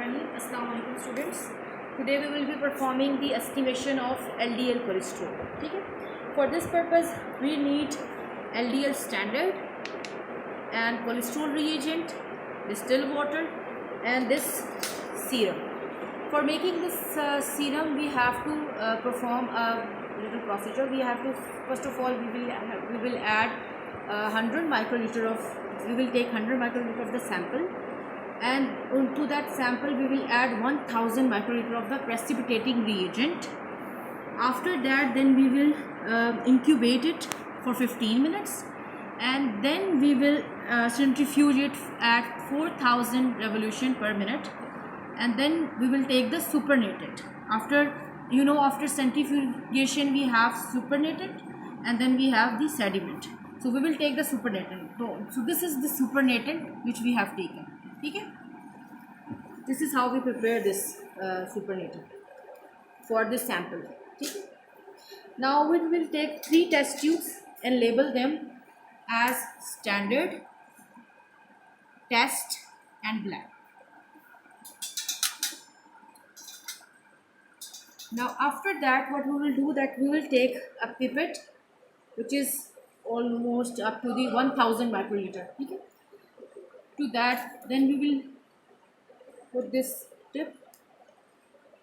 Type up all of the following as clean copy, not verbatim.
Bismillahirrahmanirrahim. Assalamu alaikum students. Today we will be performing the estimation of LDL cholesterol. Okay? For this purpose we need LDL standard and cholesterol reagent, distilled water and this serum. For making this serum we have to perform a little procedure. We have to first of all we will add 100 microliter of, we will take 100 microliter of the sample, and to that sample we will add 1000 microliter of the precipitating reagent. After that then we will incubate it for 15 minutes and then we will centrifuge it at 4000 revolution per minute, and then we will take the supernatant. After centrifugation we have supernatant and then we have the sediment. So we will take the supernatant. So this is the supernatant which we have taken. Okay? This is how we prepare this supernatant for this sample. Okay? Now we will take 3 test tubes and label them as standard, test and black. Now after that what we will do, that we will take a pipette which is almost up to the 1000 microliter. Okay? To that then we will put this tip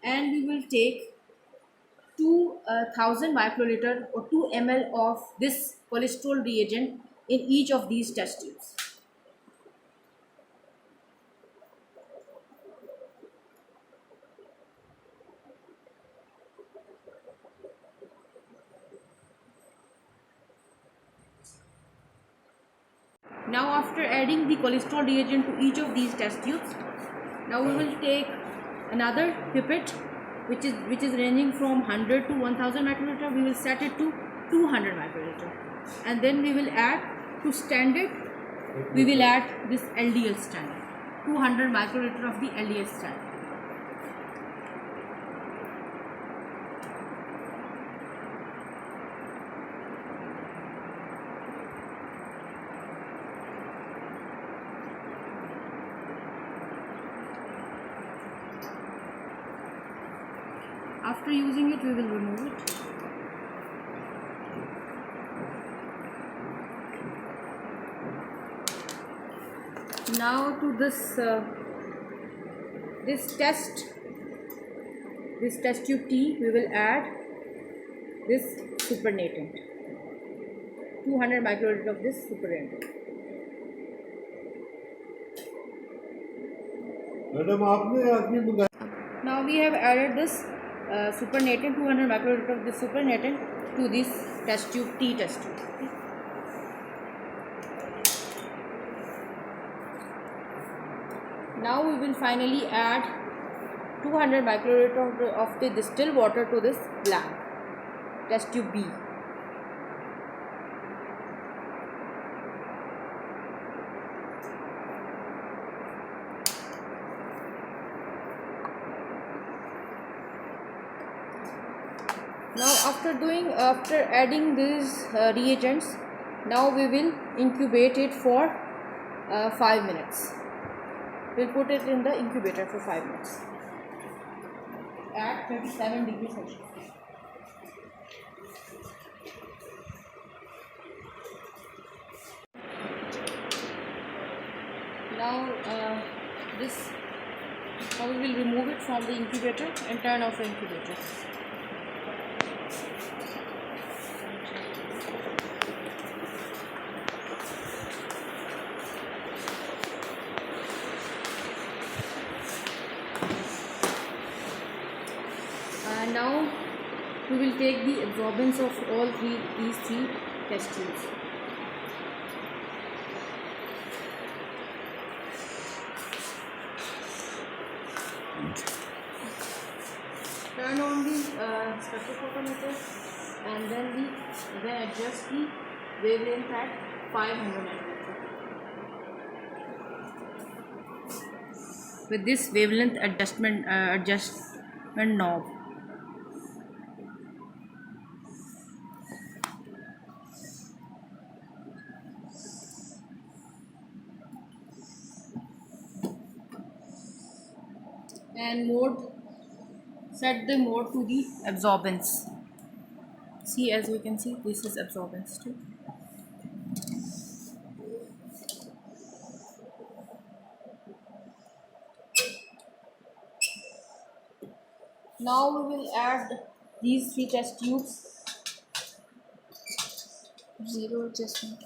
and we will take 2000 microliter or 2 ml of this cholesterol reagent in each of these test tubes. Now after adding the cholesterol reagent to each of these test tubes, now we will take another pipette which is ranging from 100 to 1000 microliter. We will set it to 200 microliter, and then we will add to standard, we will add this LDL standard, 200 microliter of the LDL standard. After using it, we will remove it. Now to this test tube T, we will add this supernatant, 200 microliter of this supernatant. Now we have added this supernatant, 200 microliter of this supernatant to this test tube, T test tube. Okay. Now we will finally add 200 microliter of the distilled water to this blank test tube B. Now after adding these reagents, now we will incubate it for 5 minutes. We'll put it in the incubator for 5 minutes at 37 degrees Celsius. Now we will remove it from the incubator and turn off the incubator. Now we will take the absorbance of all these three test tubes. Turn on the spectrophotometer and then adjust the wavelength at 500 micrometer. With this wavelength adjustment knob. and mode, set the mode to the absorbance. See, as you can see, this is absorbance too. Now we will add these 3 test tubes. Zero adjustment.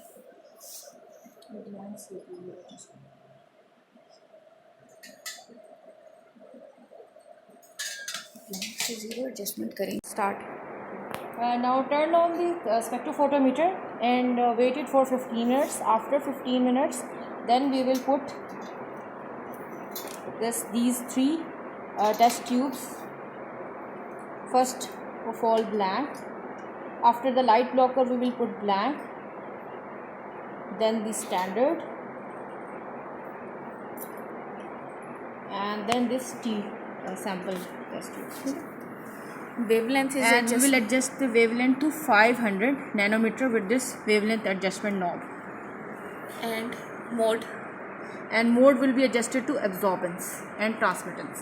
से zero adjustment करेंगे. Start. Now turn on the spectrophotometer and wait it for 15 minutes. After 15 minutes, then we will put these 3 test tubes. First of all, blank. After the light blocker, we will put blank. Then the standard, and then this T sample test tube. Wavelength is And we will adjust the wavelength to 500 nanometer with this wavelength adjustment knob. and mode. And mode will be adjusted to absorbance and transmittance.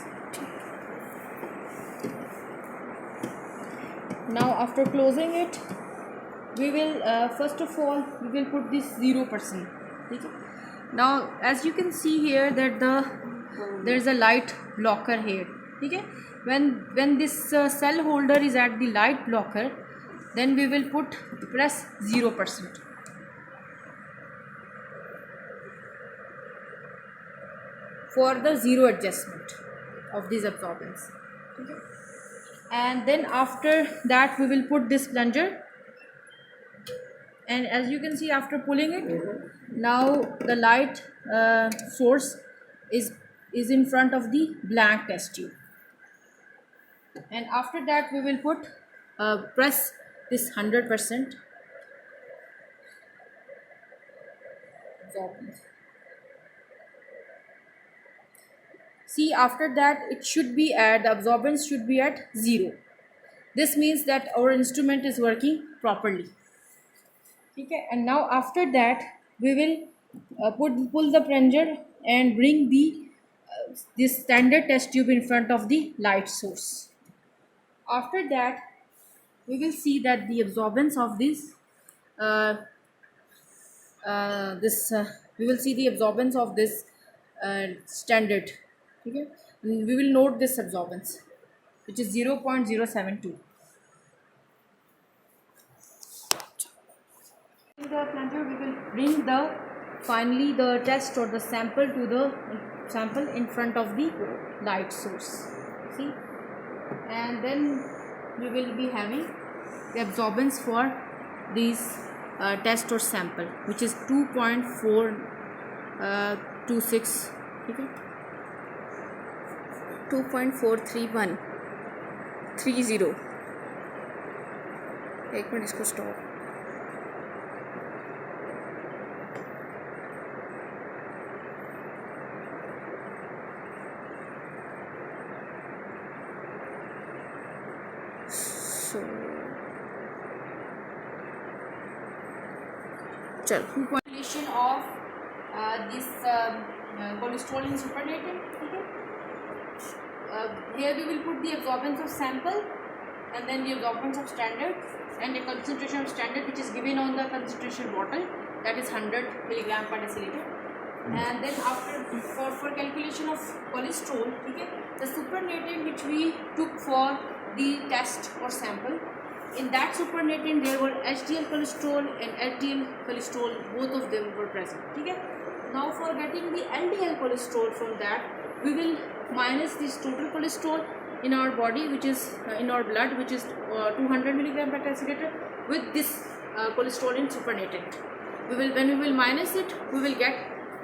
Now after closing it, we will first of all we will put this 0%. Okay? Now as you can see here that there is a light blocker here. Okay? When this cell holder is at the light blocker, then we will press 0%. For the zero adjustment of this absorbance. Okay? And then after that we will put this plunger, and as you can see, after pulling it, now the light source is in front of the blank test tube. And after that we will press this 100% absorbance. See, after that it should be the absorbance should be at 0. This means that our instrument is working properly. Okay, and now after that we will pull the plunger and bring this standard test tube in front of the light source. After that we will see that the absorbance of this we will see the absorbance of this standard. Okay, and we will note this absorbance, which is 0.072. In the plunger, we will bring finally the test or the sample to the sample in front of the light source. See, and then we will be having the absorbance for these test or sample, which is 2.426. Okay. 2.43130. एक minute इसको stop. So चल Population of this cholesterol in supernatant. Okay. Here we will put the absorbance of sample, and then the absorbance of standard, and the concentration of standard, which is given on the concentration bottle, that is 100 milligram per deciliter. And then after for calculation of cholesterol, okay, the supernatant which we took for the test or sample, in that supernatant there were HDL cholesterol and LDL cholesterol, both of them were present. Okay. Now for getting the LDL cholesterol from that, we will minus this total cholesterol in our body, which is in our blood, which is 200 milligram per deciliter, with this cholesterol in supernatant. When we will minus it, we will get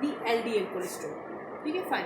the LDL cholesterol. Okay, fine.